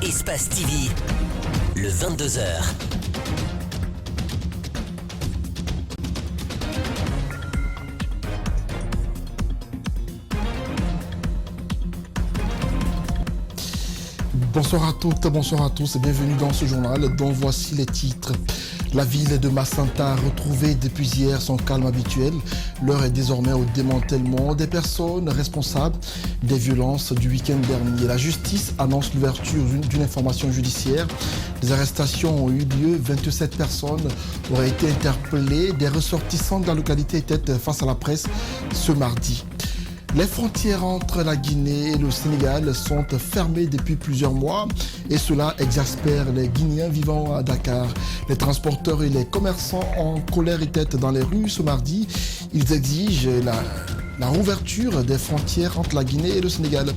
Espace TV, le 22h. Bonsoir à toutes, bonsoir à tous et bienvenue dans ce journal dont voici les titres. La ville de Macenta a retrouvé depuis hier son calme habituel. L'heure est désormais au démantèlement des personnes responsables des violences du week-end dernier. La justice annonce l'ouverture d'une information judiciaire. Des arrestations ont eu lieu. 27 personnes auraient été interpellées. Des ressortissants de la localité étaient face à la presse ce mardi. Les frontières entre la Guinée et le Sénégal sont fermées depuis plusieurs mois et cela exaspère les Guinéens vivant à Dakar. Les transporteurs et les commerçants en colère étaient dans les rues ce mardi. Ils exigent la rouverture des frontières entre la Guinée et le Sénégal.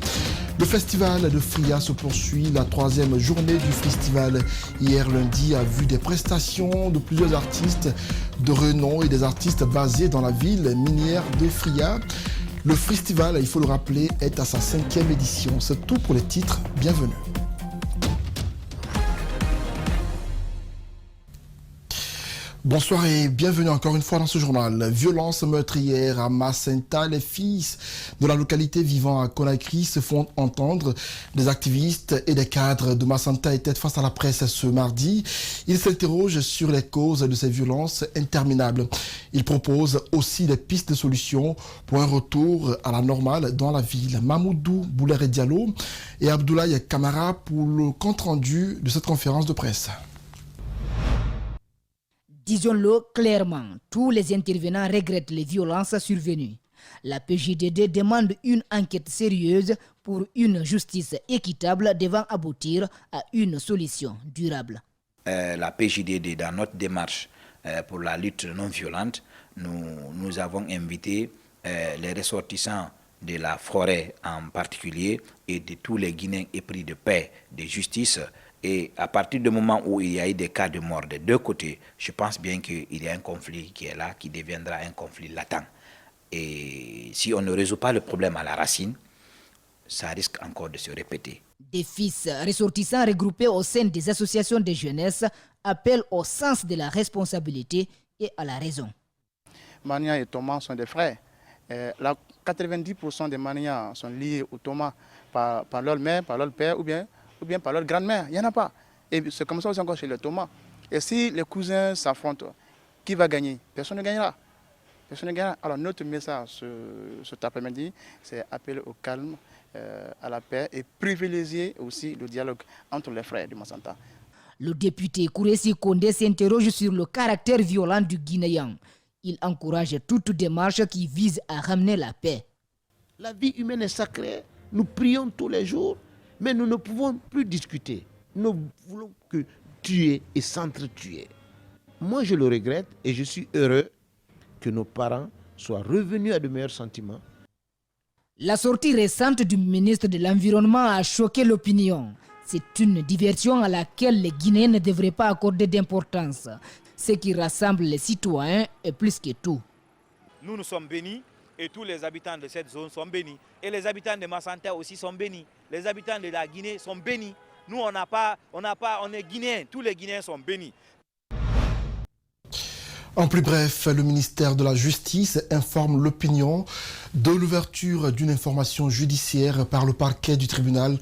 Le festival de Fria se poursuit. La troisième journée du festival hier lundi a vu des prestations de plusieurs artistes de renom et des artistes basés dans la ville minière de Fria. Le festival, il faut le rappeler, est à sa 5e édition. C'est tout pour les titres. Bienvenue. Bonsoir et bienvenue encore une fois dans ce journal. Violence meurtrière à Macenta. Les fils de la localité vivant à Conakry se font entendre. Des activistes et des cadres de Macenta étaient face à la presse ce mardi. Ils s'interrogent sur les causes de ces violences interminables. Ils proposent aussi des pistes de solutions pour un retour à la normale dans la ville. Mamoudou Boulere Diallo et Abdoulaye Kamara pour le compte-rendu de cette conférence de presse. Disons-le clairement, tous les intervenants regrettent les violences survenues. La PJDD demande une enquête sérieuse pour une justice équitable devant aboutir à une solution durable. La PJDD, dans notre démarche pour la lutte non violente, nous avons invité les ressortissants de la forêt en particulier et de tous les Guinéens épris de paix, de justice. Et à partir du moment où il y a eu des cas de mort des deux côtés, je pense bien qu'il y a un conflit qui est là, qui deviendra un conflit latent. Et si on ne résout pas le problème à la racine, ça risque encore de se répéter. Des fils ressortissants regroupés au sein des associations de jeunesse appellent au sens de la responsabilité et à la raison. Mania et Thomas sont des frères. 90% des Manias sont liés au Thomas par leur mère, par leur père ou bien par leur grand-mère. Il n'y en a pas. Et c'est comme ça aussi encore chez les Thomas. Et si les cousins s'affrontent, qui va gagner? Personne ne gagnera. Personne ne gagnera. Alors notre message cet après-midi, c'est appeler au calme, à la paix et privilégier aussi le dialogue entre les frères du Macenta. Le député Kouressi Kondé s'interroge sur le caractère violent du Guinéen. Il encourage toute démarche qui vise à ramener la paix. La vie humaine est sacrée. Nous prions tous les jours. Mais nous ne pouvons plus discuter. Nous voulons que tuer et s'entretuer. Moi, je le regrette et je suis heureux que nos parents soient revenus à de meilleurs sentiments. La sortie récente du ministre de l'Environnement a choqué l'opinion. C'est une diversion à laquelle les Guinéens ne devraient pas accorder d'importance. Ce qui rassemble les citoyens est plus que tout. Nous sommes bénis. Et tous les habitants de cette zone sont bénis. Et les habitants de Macenta aussi sont bénis. Les habitants de la Guinée sont bénis. Nous, on est Guinéens. Tous les Guinéens sont bénis. En plus bref, le ministère de la Justice informe l'opinion de l'ouverture d'une information judiciaire par le parquet du tribunal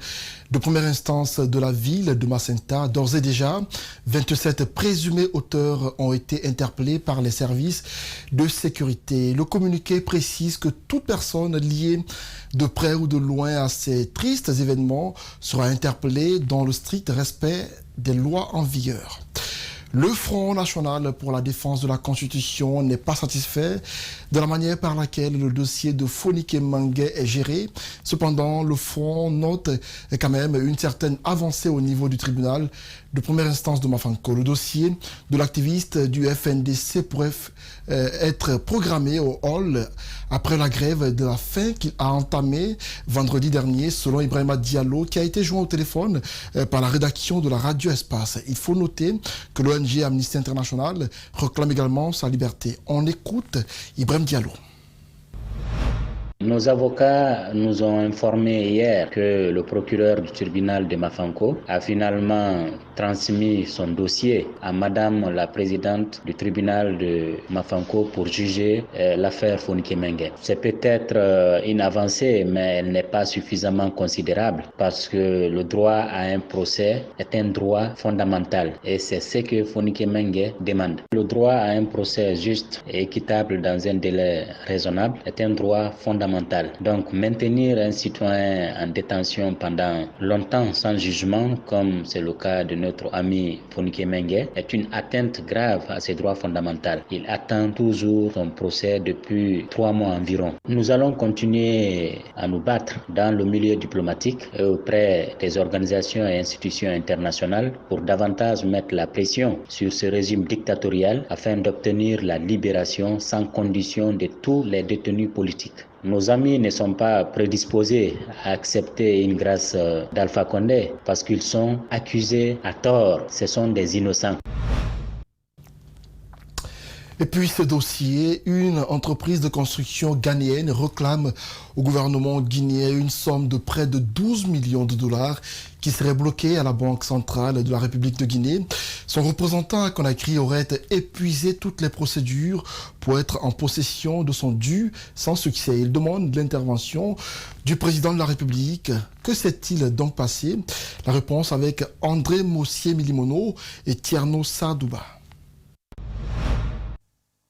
de première instance de la ville de Macenta. D'ores et déjà, 27 présumés auteurs ont été interpellés par les services de sécurité. Le communiqué précise que toute personne liée de près ou de loin à ces tristes événements sera interpellée dans le strict respect des lois en vigueur. Le Front national pour la défense de la Constitution n'est pas satisfait de la manière par laquelle le dossier de Fonike Mangué est géré. Cependant, le Front note quand même une certaine avancée au niveau du tribunal de première instance de Mafanko. Le dossier de l'activiste du FNDC pourrait être programmé au hall après la grève de la faim qu'il a entamée vendredi dernier, selon Ibrahima Diallo, qui a été joint au téléphone par la rédaction de la Radio Espace. Il faut noter que l'ONG Amnesty International réclame également sa liberté. On écoute Ibrahima Diallo. Nos avocats nous ont informé hier que le procureur du tribunal de Mafanko a finalement transmis son dossier à Madame la présidente du tribunal de Mafanko pour juger l'affaire Fonike Mengue. C'est peut-être une avancée, mais elle n'est pas suffisamment considérable parce que le droit à un procès est un droit fondamental et c'est ce que Fonike Mengue demande. Le droit à un procès juste et équitable dans un délai raisonnable est un droit fondamental. Donc maintenir un citoyen en détention pendant longtemps sans jugement, comme c'est le cas de notre ami Fonike Mengue, est une atteinte grave à ses droits fondamentaux. Il attend toujours son procès depuis 3 mois environ. Nous allons continuer à nous battre dans le milieu diplomatique et auprès des organisations et institutions internationales pour davantage mettre la pression sur ce régime dictatorial afin d'obtenir la libération sans condition de tous les détenus politiques. Nos amis ne sont pas prédisposés à accepter une grâce d'Alpha Condé parce qu'ils sont accusés à tort. Ce sont des innocents. Et puis ce dossier, une entreprise de construction ghanéenne réclame au gouvernement guinéen une somme de près de 12 millions de dollars qui serait bloquée à la Banque centrale de la République de Guinée. Son représentant à Conakry aurait épuisé toutes les procédures pour être en possession de son dû sans succès. Il demande l'intervention du président de la République. Que s'est-il donc passé? La réponse avec André Mossier-Milimono et Tierno Sardouba.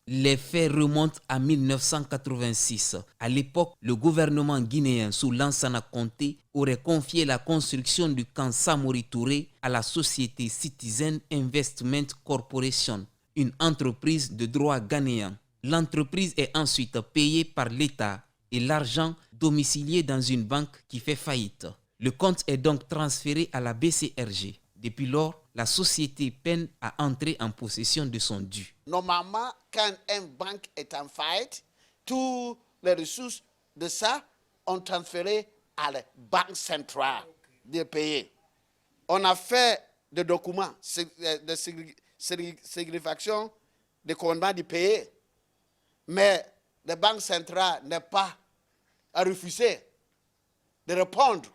Les faits remontent à 1986. À l'époque, le gouvernement guinéen sous Lansana Conté aurait confié la construction du camp Samori Touré à la société Citizen Investment Corporation, une entreprise de droit ghanéen. L'entreprise est ensuite payée par l'État et l'argent domicilié dans une banque qui fait faillite. Le compte est donc transféré à la BCRG. Depuis lors, la société peine à entrer en possession de son dû. Normalement, quand une banque est en faillite, toutes les ressources de ça ont transféré à la banque centrale des pays. On a fait des documents de signification de commandement du pays, mais la banque centrale n'est pas refusé de répondre.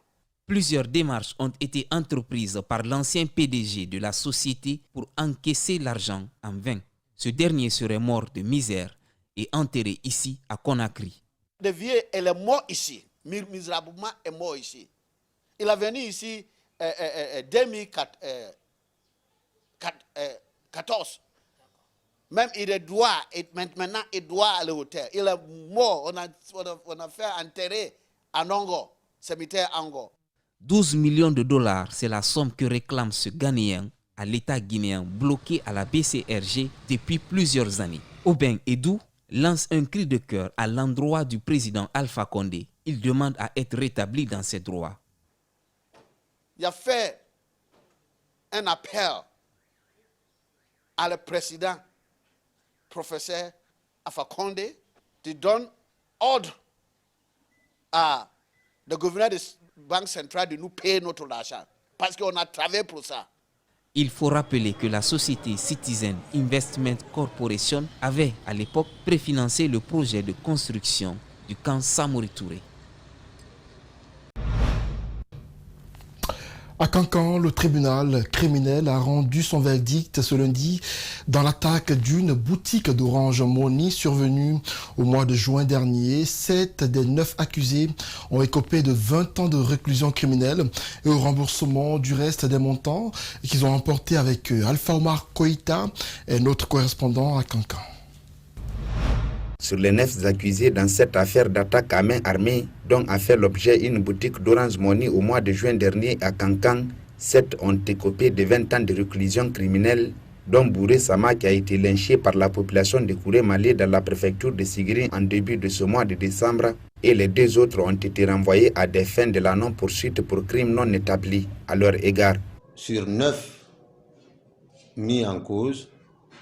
Plusieurs démarches ont été entreprises par l'ancien PDG de la société pour encaisser l'argent en vain. Ce dernier serait mort de misère et enterré ici à Conakry. Le vieux, elle est mort ici, misérablement est mort ici. Il est venu ici en 2014. Même il est droit, et maintenant il doit aller au terre. Il est mort, on a fait enterrer à Nongo, cimetière Ango. 12 millions de dollars, c'est la somme que réclame ce Ghanéen à l'État guinéen bloqué à la BCRG depuis plusieurs années. Aubin Edou lance un cri de cœur à l'endroit du président Alpha Condé. Il demande à être rétabli dans ses droits. Il a fait un appel à le président, professeur Alpha Condé, de donner ordre à le gouverneur de la Banque centrale de nous payer notre argent. Parce qu'on a travaillé pour ça. Il faut rappeler que la société Citizen Investment Corporation avait à l'époque préfinancé le projet de construction du camp Samori Touré. À Cancan, le tribunal criminel a rendu son verdict ce lundi dans l'attaque d'une boutique d'Orange Money survenue au mois de juin dernier. 7 des 9 accusés ont écopé de 20 ans de réclusion criminelle et au remboursement du reste des montants qu'ils ont emportés avec eux. Alpha Omar Koïta est notre correspondant à Cancan. Sur les 9 accusés dans cette affaire d'attaque à main armée, dont a fait l'objet une boutique d'Orange Money au mois de juin dernier à Cancan, 7 ont écopé de 20 ans de réclusion criminelle, dont Bouré Sama qui a été lynché par la population de Kouré Malé dans la préfecture de Sigiri en début de ce mois de décembre, et les 2 autres ont été renvoyés à des fins de la non-poursuite pour crimes non établis à leur égard. Sur 9 mis en cause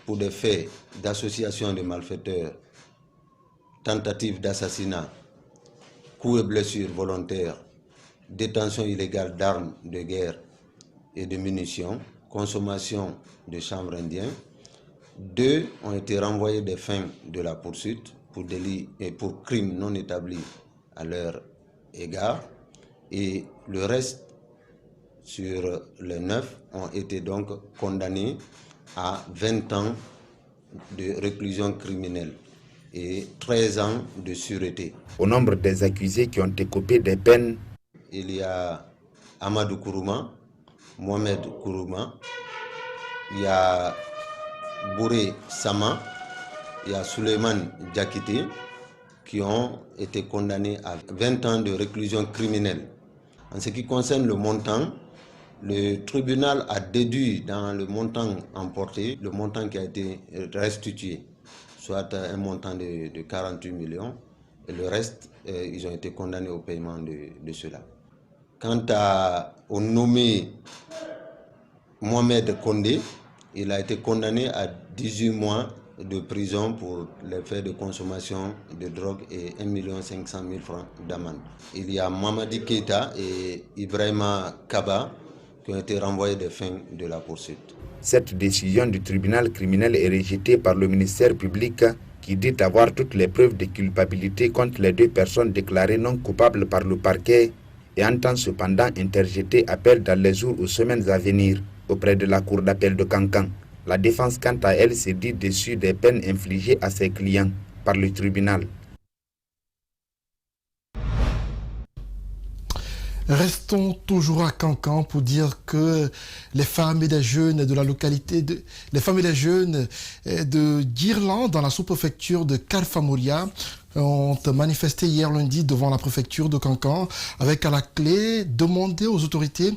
pour des faits d'association de malfaiteurs, tentative d'assassinat, coups et blessures volontaires, détention illégale d'armes de guerre et de munitions, consommation de chanvre indien. 2 ont été renvoyés des fins de la poursuite pour délits et pour crimes non établis à leur égard et le reste, sur les 9, ont été donc condamnés à 20 ans de réclusion criminelle et 13 ans de sûreté. Au nombre des accusés qui ont écopé des peines, il y a Amadou Kourouma, Mohamed Kourouma, il y a Bouré Sama, il y a Suleiman Diakité, qui ont été condamnés à 20 ans de réclusion criminelle. En ce qui concerne le montant, le tribunal a déduit dans le montant emporté le montant qui a été restitué, soit un montant de 48 millions, et le reste, ils ont été condamnés au paiement de cela. Quant au nommé Mohamed Kondé, il a été condamné à 18 mois de prison pour les faits de consommation de drogue et 1 500 000 francs d'amende. Il y a Mamadi Keita et Ibrahima Kaba qui ont été renvoyés des fins de la poursuite. Cette décision du tribunal criminel est rejetée par le ministère public qui dit avoir toutes les preuves de culpabilité contre les 2 personnes déclarées non coupables par le parquet et entend cependant interjeter appel dans les jours ou semaines à venir auprès de la cour d'appel de Kankan. La défense, quant à elle, s'est dit déçue des peines infligées à ses clients par le tribunal. Restons toujours à Kankan pour dire que les femmes et les jeunes de la localité, les femmes et les jeunes de Guirland dans la sous-préfecture de Kalfamoria ont manifesté hier lundi devant la préfecture de Kankan avec à la clé demander aux autorités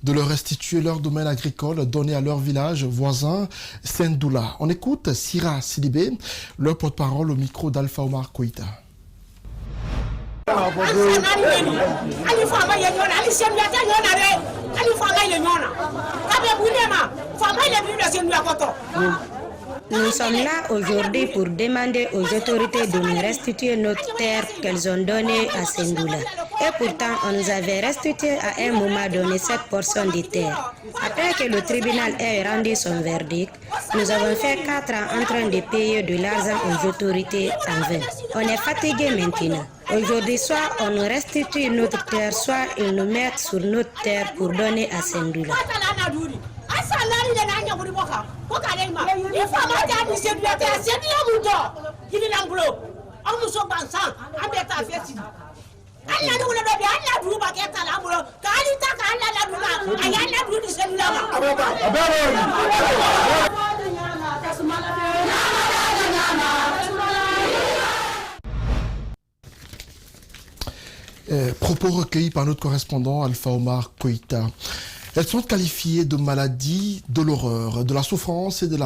de leur restituer leur domaine agricole donné à leur village voisin Sendoula. On écoute Sira Sidibé, leur porte-parole au micro d'Alpha Omar Koïta. Nous sommes là aujourd'hui pour demander aux autorités de nous restituer notre terre qu'elles ont donnée à Sendoula. Et pourtant, on nous avait restitué à un moment donné cette portion de terre. Après que le tribunal ait rendu son verdict, nous avons fait 4 ans en train de payer de l'argent aux autorités en vain. On est fatigué maintenant. Aujourd'hui, soit on nous restitue notre terre, soit ils nous mettent sur notre terre pour donner à Sendoula. Propos recueillis par notre correspondant Alpha Omar Koïta. Elles sont qualifiées de maladies de l'horreur, de la souffrance et de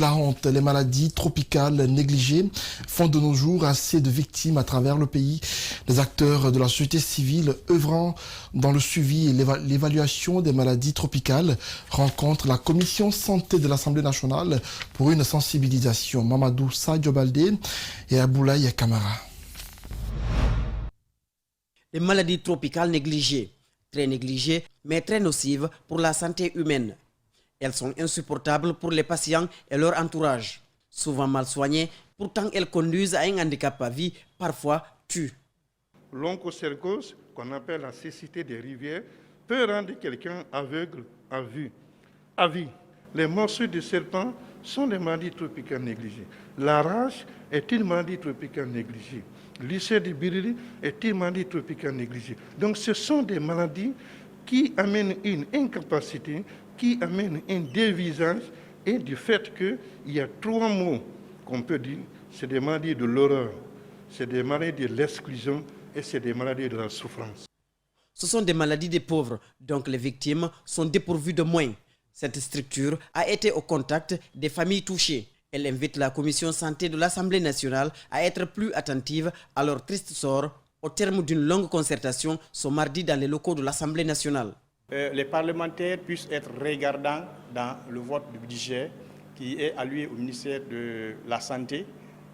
la honte. Les maladies tropicales négligées font de nos jours assez de victimes à travers le pays. Les acteurs de la société civile œuvrant dans le suivi et l'évaluation des maladies tropicales rencontrent la commission santé de l'Assemblée nationale pour une sensibilisation. Mamadou Sadio Baldé et Aboulaye Kamara. Les maladies tropicales négligées, très négligées, mais très nocives pour la santé humaine. Elles sont insupportables pour les patients et leur entourage. Souvent mal soignées, pourtant elles conduisent à un handicap à vie, parfois tuent. L'onchocercose, qu'on appelle la cécité des rivières, peut rendre quelqu'un aveugle à vue, à vie. Les morsures de serpent sont des maladies tropicales négligées. La rage est une maladie tropicale négligée. L'ulcère de Birili est une maladie tropicale négligée. Donc ce sont des maladies qui amènent une incapacité, qui amènent un dévisage, et du fait qu'il y a 3 mots qu'on peut dire, c'est des maladies de l'horreur, c'est des maladies de l'exclusion et c'est des maladies de la souffrance. Ce sont des maladies des pauvres, donc les victimes sont dépourvues de moyens. Cette structure a été au contact des familles touchées. Elle invite la commission santé de l'Assemblée nationale à être plus attentive à leur triste sort au terme d'une longue concertation ce mardi dans les locaux de l'Assemblée nationale. Les parlementaires puissent être regardants dans le vote du budget qui est alloué au ministère de la Santé,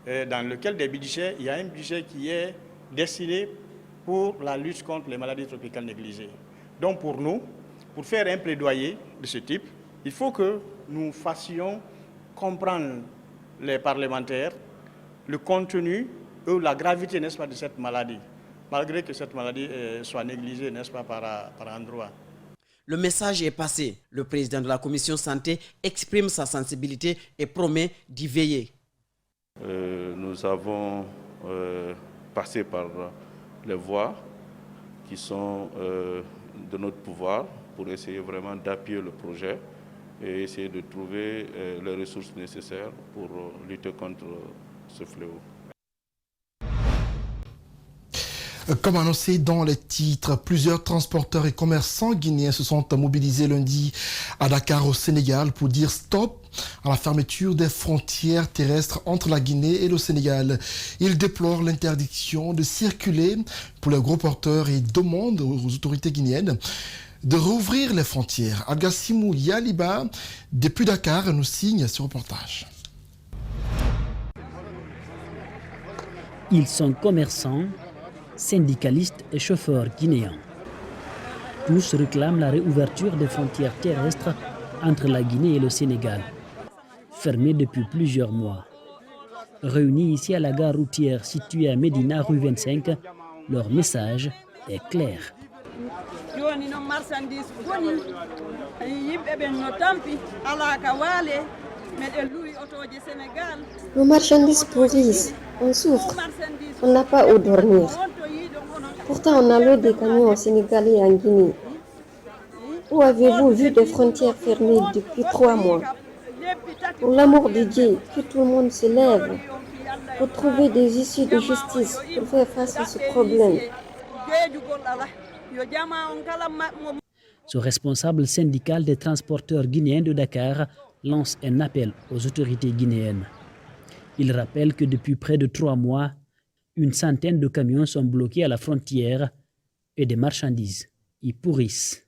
dans lequel des budgets, il y a un budget qui est destiné pour la lutte contre les maladies tropicales négligées. Donc pour nous, pour faire un plaidoyer de ce type, il faut que nous fassions comprendre les parlementaires le contenu ou la gravité, n'est-ce pas, de cette maladie. malgré que cette maladie soit négligée, n'est-ce pas, par endroits. Le message est passé. Le président de la commission santé exprime sa sensibilité et promet d'y veiller. Nous avons passé par les voies qui sont de notre pouvoir pour essayer vraiment d'appuyer le projet et essayer de trouver les ressources nécessaires pour lutter contre ce fléau. Comme annoncé dans les titres, plusieurs transporteurs et commerçants guinéens se sont mobilisés lundi à Dakar au Sénégal pour dire stop à la fermeture des frontières terrestres entre la Guinée et le Sénégal. Ils déplorent l'interdiction de circuler pour les gros porteurs et demandent aux autorités guinéennes de rouvrir les frontières. Algassimou Yaliba, depuis Dakar, nous signe ce reportage. Ils sont commerçants, syndicalistes et chauffeurs guinéens. Tous réclament la réouverture des frontières terrestres entre la Guinée et le Sénégal, fermées depuis plusieurs mois. Réunis ici à la gare routière située à Médina, rue 25, leur message est clair. Nos marchandises pourrissent, on souffre, on n'a pas où dormir. Pourtant, on a l'eau des camions au Sénégal et en Guinée. Où avez-vous vu des frontières fermées depuis 3 mois? Pour l'amour de Dieu, que tout le monde se lève pour trouver des issues de justice pour faire face à ce problème. Ce responsable syndical des transporteurs guinéens de Dakar lance un appel aux autorités guinéennes. Il rappelle que depuis près de 3 mois, une centaine de camions sont bloqués à la frontière et des marchandises y pourrissent.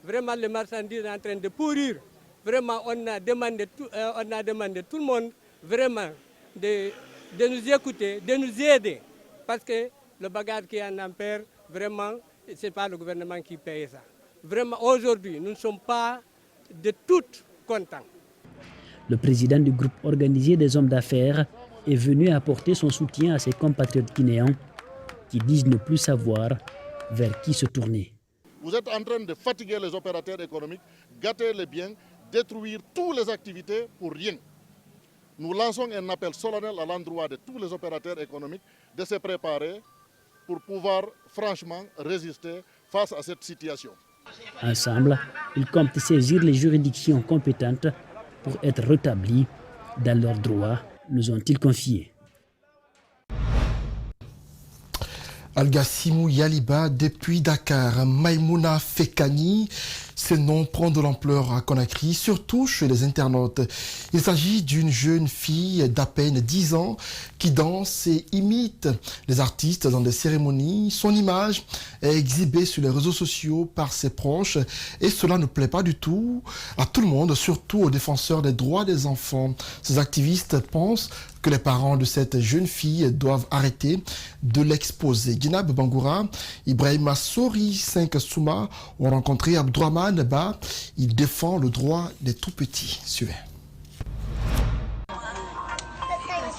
Vraiment, les marchandises sont en train de pourrir. Vraiment, on a demandé tout le monde vraiment de nous écouter, de nous aider. Parce que le bagage qui en empire, vraiment, ce n'est pas le gouvernement qui paye ça. Vraiment, aujourd'hui, nous ne sommes pas de tout contents. Le président du groupe organisé des hommes d'affaires est venu apporter son soutien à ses compatriotes guinéens qui disent ne plus savoir vers qui se tourner. Vous êtes en train de fatiguer les opérateurs économiques, gâter les biens, détruire toutes les activités pour rien. Nous lançons un appel solennel à l'endroit de tous les opérateurs économiques de se préparer pour pouvoir franchement résister face à cette situation. Ensemble, ils comptent saisir les juridictions compétentes pour être rétablis dans leurs droits, nous ont-ils confié. Algassimou Yaliba depuis Dakar. Maïmouna Fekani, ces noms prend de l'ampleur à Conakry, surtout chez les internautes. Il s'agit d'une jeune fille d'à peine 10 ans qui danse et imite les artistes dans des cérémonies. Son image est exhibée sur les réseaux sociaux par ses proches et cela ne plaît pas du tout à tout le monde, surtout aux défenseurs des droits des enfants. Ces activistes pensent que les parents de cette jeune fille doivent arrêter de l'exposer. Guinab Bangoura, Ibrahima Sori, 5 Souma ont rencontré Abdourahmane Ba. Il défend le droit des tout-petits. Suivez.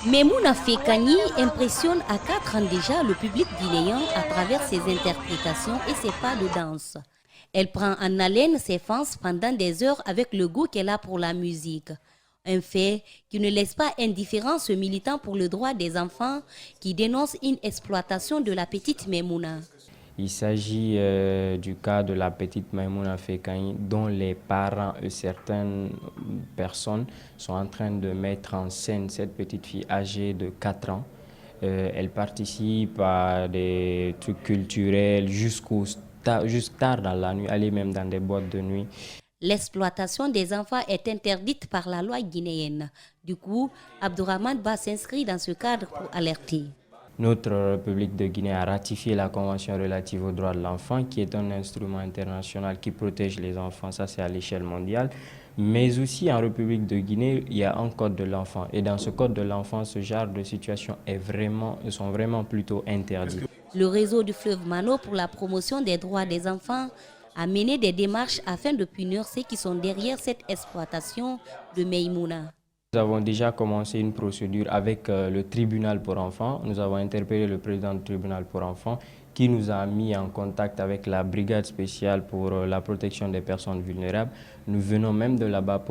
Memouna Fekani impressionne à 4 ans déjà le public guinéen à travers ses interprétations et ses pas de danse. Elle prend en haleine ses fans pendant des heures avec le goût qu'elle a pour la musique. Un fait qui ne laisse pas indifférent ce militant pour le droit des enfants qui dénonce une exploitation de la petite Memouna. Il s'agit du cas de la petite Maïmouna Fekani dont les parents et certaines personnes sont en train de mettre en scène cette petite fille âgée de 4 ans. Elle participe à des trucs culturels jusqu'à tard dans la nuit, aller même dans des boîtes de nuit. L'exploitation des enfants est interdite par la loi guinéenne. Du coup, Abdourahmane Ba s'inscrit dans ce cadre pour alerter. Notre République de Guinée a ratifié la Convention relative aux droits de l'enfant, qui est un instrument international qui protège les enfants, ça c'est à l'échelle mondiale. Mais aussi en République de Guinée, il y a un code de l'enfant. Et dans ce code de l'enfant, ce genre de situations sont vraiment plutôt interdites. Le réseau du fleuve Mano pour la promotion des droits des enfants a mené des démarches afin de punir ceux qui sont derrière cette exploitation de Meïmouna. Nous avons déjà commencé une procédure avec le tribunal pour enfants. Nous avons interpellé le président du tribunal pour enfants qui nous a mis en contact avec la brigade spéciale pour la protection des personnes vulnérables. Nous venons même de là-bas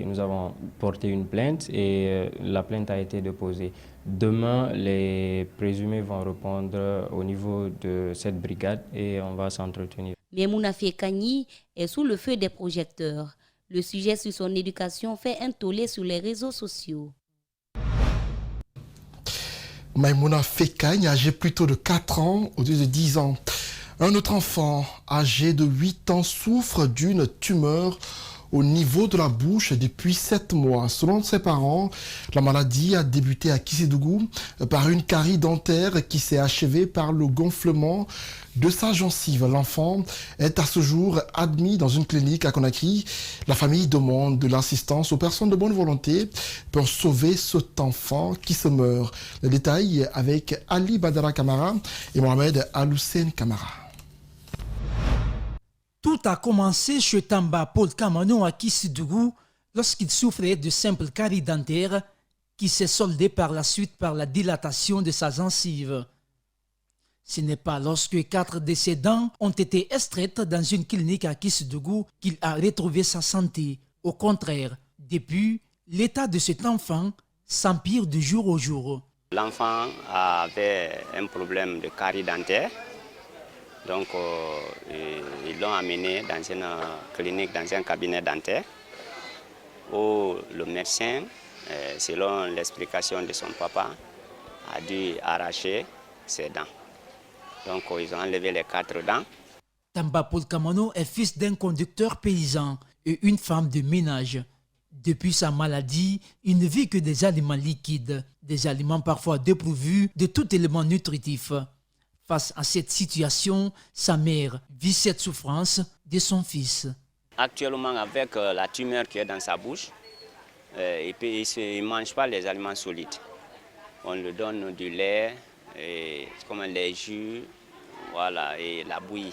nous avons porté une plainte et la plainte a été déposée. Demain, les présumés vont répondre au niveau de cette brigade et on va s'entretenir. Maimouna Fekani est sous le feu des projecteurs. Le sujet sur son éducation fait un tollé sur les réseaux sociaux. Maimouna Fekani, âgée plutôt de 4 ans au lieu de 10 ans. Un autre enfant âgé de 8 ans souffre d'une tumeur au niveau de la bouche depuis 7 mois. Selon ses parents, la maladie a débuté à Kissidougou par une carie dentaire qui s'est achevée par le gonflement de sa gencive. L'enfant est à ce jour admis dans une clinique à Conakry. La famille demande de l'assistance aux personnes de bonne volonté pour sauver cet enfant qui se meurt. Les détails avec Ali Badara Kamara et Mohamed Aloussen Kamara. Tout a commencé chez Tamba Paul Kamano à Kissidougou lorsqu'il souffrait de simples caries dentaires qui s'est soldée par la suite par la dilatation de sa gencive. Ce n'est pas lorsque 4 de ses dents ont été extraites dans une clinique à Kissidougou qu'il a retrouvé sa santé. Au contraire, depuis, l'état de cet enfant s'empire de jour au jour. L'enfant avait un problème de carie dentaire. Donc, ils l'ont amené dans une clinique, dans un cabinet dentaire, où le médecin, selon l'explication de son papa, a dû arracher ses dents. Donc, ils ont enlevé les 4 dents. Tamba Paul Kamano est fils d'un conducteur paysan et une femme de ménage. Depuis sa maladie, il ne vit que des aliments liquides, des aliments parfois dépourvus de tout élément nutritif. Face à cette situation, sa mère vit cette souffrance de son fils. Actuellement, avec la tumeur qui est dans sa bouche, il ne mange pas les aliments solides. On lui donne du lait, comme les jus, voilà, et la bouillie.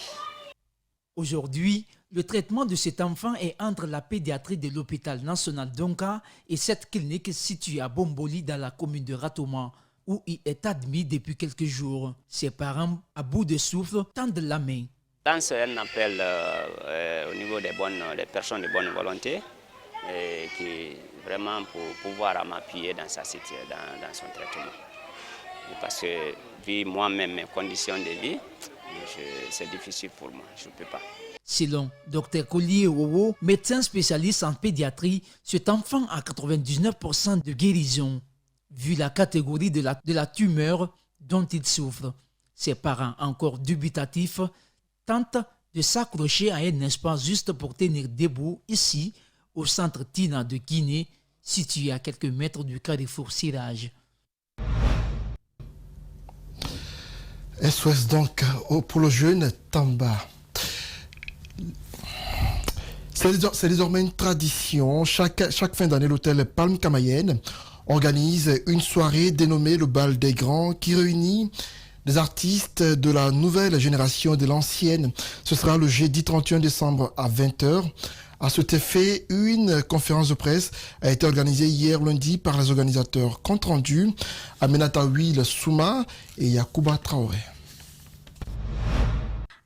Aujourd'hui, le traitement de cet enfant est entre la pédiatrie de l'hôpital national d'Onka et cette clinique située à Bomboli dans la commune de Ratoma, où il est admis depuis quelques jours. Ses parents, à bout de souffle, tendent la main. Lance un appel au niveau des personnes de bonne volonté, qui vraiment pour pouvoir m'appuyer dans son traitement. Parce que, vu moi-même mes conditions de vie, c'est difficile pour moi, je ne peux pas. Selon Dr Collier Owo, médecin spécialiste en pédiatrie, cet enfant a 99% de guérison. Vu la catégorie de la tumeur dont il souffre, ses parents, encore dubitatifs, tentent de s'accrocher à un espace juste pour tenir debout ici, au centre Tina de Guinée, situé à quelques mètres du carrefour Sirage. SOS donc pour le jeune Tamba. C'est désormais une tradition. Chaque fin d'année, l'hôtel Palme Camaïenne organise une soirée dénommée le Bal des Grands qui réunit des artistes de la nouvelle génération et de l'ancienne. Ce sera le jeudi 31 décembre à 20h. À cet effet, une conférence de presse a été organisée hier lundi par les organisateurs. Compte rendu, Aminata Will Souma et Yacouba Traoré.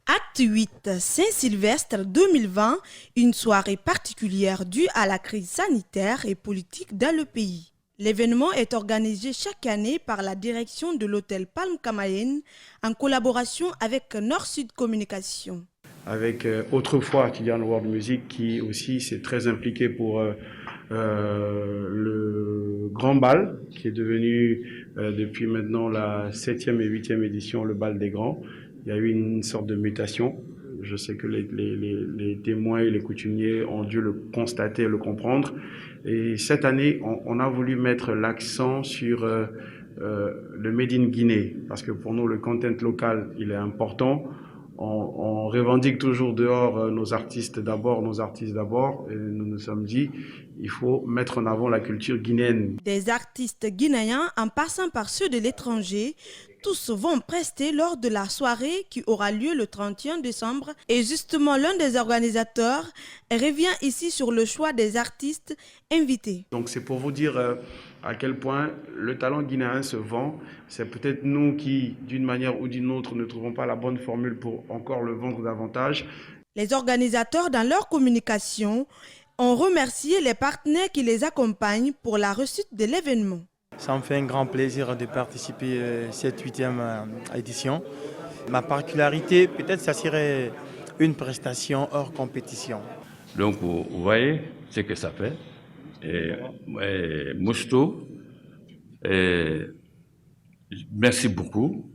Acte 8, Saint-Sylvestre 2020, une soirée particulière due à la crise sanitaire et politique dans le pays. L'événement est organisé chaque année par la direction de l'hôtel Palme Camaïenne en collaboration avec Nord-Sud Communication. Avec autrefois Kylian World Music qui aussi s'est très impliqué pour le Grand Bal qui est devenu depuis maintenant la 7e et 8e édition le Bal des Grands. Il y a eu une sorte de mutation. Je sais que les témoins et les coutumiers ont dû le constater et le comprendre. Et cette année, on a voulu mettre l'accent sur le Made in Guinée, parce que pour nous, le content local, il est important. On revendique toujours dehors nos artistes d'abord, et nous nous sommes dit, il faut mettre en avant la culture guinéenne. Des artistes guinéens, en passant par ceux de l'étranger, tous vont prester lors de la soirée qui aura lieu le 31 décembre. Et justement, l'un des organisateurs revient ici sur le choix des artistes invités. Donc c'est pour vous dire à quel point le talent guinéen se vend. C'est peut-être nous qui, d'une manière ou d'une autre, ne trouvons pas la bonne formule pour encore le vendre davantage. Les organisateurs, dans leur communication, ont remercié les partenaires qui les accompagnent pour la réussite de l'événement. Ça me fait un grand plaisir de participer à cette 8e édition. Ma particularité, peut-être, ça serait une prestation hors compétition. Donc, vous voyez ce que ça fait. Mousto, merci beaucoup.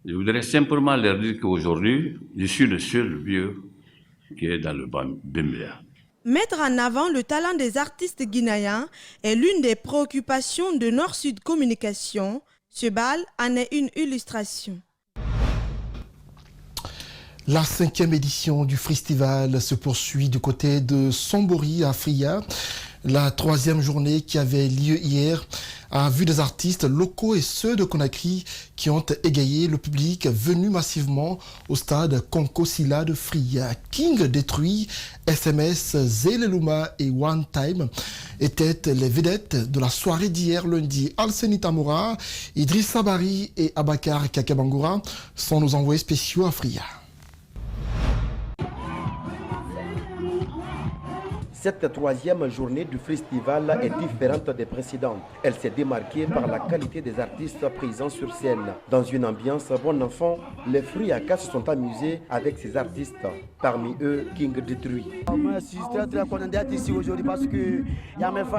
Je voudrais simplement leur dire qu'aujourd'hui, je suis le seul vieux qui est dans le Bembea. Mettre en avant le talent des artistes guinéens est l'une des préoccupations de Nord-Sud Communication. Ce bal en est une illustration. La 5e édition du festival se poursuit du côté de Sombori à Fria. La 3e journée qui avait lieu hier a vu des artistes locaux et ceux de Conakry qui ont égayé le public venu massivement au stade Konkosila de Fria. King Détruit, SMS, Zéleluma et One Time étaient les vedettes de la soirée d'hier lundi. Alseni Tamora, Idrissa Bari et Abakar Kakabangura sont nos envoyés spéciaux à Fria. Cette 3e journée du festival est différente des précédentes. Elle s'est démarquée par la qualité des artistes présents sur scène. Dans une ambiance bon enfant, les Friakas se sont amusés avec ces artistes. Parmi eux, King Détruit. Moi, je suis très content d'être ici aujourd'hui parce que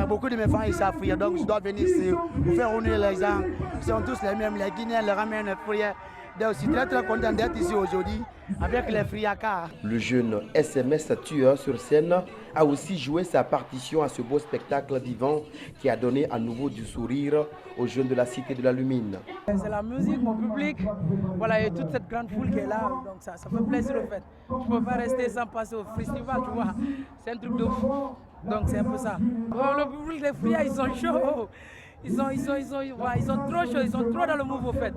beaucoup de mes frères ici à Fria, donc je dois venir ici pour faire honneur les gens. Ils sont tous les mêmes, les Guinéens, les Ramènes, Fria. Donc, je suis très content d'être ici aujourd'hui avec les Friakas. Le jeune SMS tueur sur scène a aussi joué sa partition à ce beau spectacle vivant qui a donné à nouveau du sourire aux jeunes de la Cité de la Lumine. C'est la musique, mon public, voilà, et toute cette grande foule qui est là, donc ça fait plaisir au fait. Je ne peux pas rester sans passer au festival, tu vois, c'est un truc de fou, donc c'est un peu ça. Le public des Frias, ils sont chauds. Ils sont trop chauds, ils sont trop dans le mouvement au fait.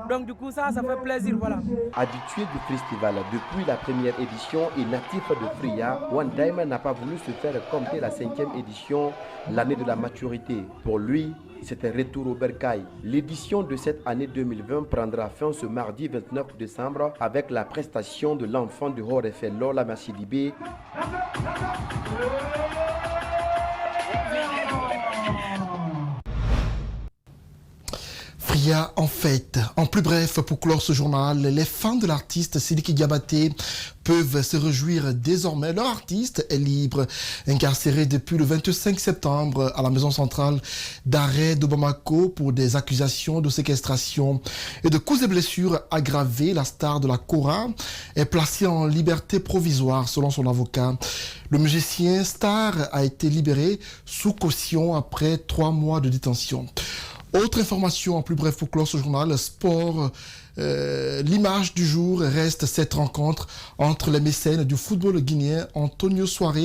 Donc du coup ça fait plaisir, voilà. Habitué du festival depuis la première édition et natif de Fria, One Time n'a pas voulu se faire compter la 5e édition, l'année de la maturité. Pour lui, c'est un retour au bercail. L'édition de cette année 2020 prendra fin ce mardi 29 décembre avec la prestation de l'enfant du Horefel Lola Massidibé. Fria en fête. En plus bref, pour clore ce journal, les fans de l'artiste Sidiki Diabaté peuvent se réjouir désormais. Leur artiste est libre, incarcéré depuis le 25 septembre à la maison centrale d'arrêt de Bamako pour des accusations de séquestration et de coups et blessures aggravées. La star de la Kora est placée en liberté provisoire selon son avocat. Le musicien star a été libéré sous caution après 3 mois de détention. Autre information en plus bref pour clore ce journal, sport. L'image du jour reste cette rencontre entre les mécènes du football guinéen. Antonio Soare,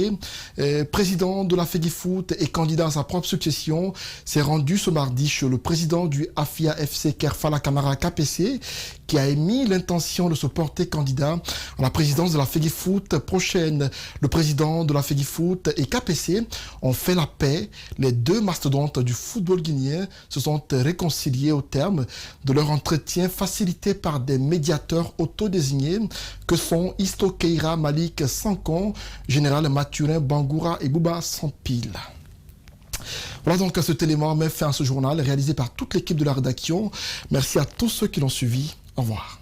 président de la FEGIFOOT et candidat à sa propre succession, s'est rendu ce mardi chez le président du AFIA FC Kerfala Camara KPC, qui a émis l'intention de se porter candidat à la présidence de la FEGIFOOT prochaine. Le président de la FEGIFOOT et KPC ont fait la paix. Les deux mastodontes du football guinéen se sont réconciliés au terme de leur entretien facilité par des médiateurs autodésignés que sont Isto Keira, Malik Sankon, Général Mathurin Bangoura et Bouba Sampil. Voilà donc cet élément met fin à ce journal réalisé par toute l'équipe de la rédaction. Merci à tous ceux qui l'ont suivi. Au revoir.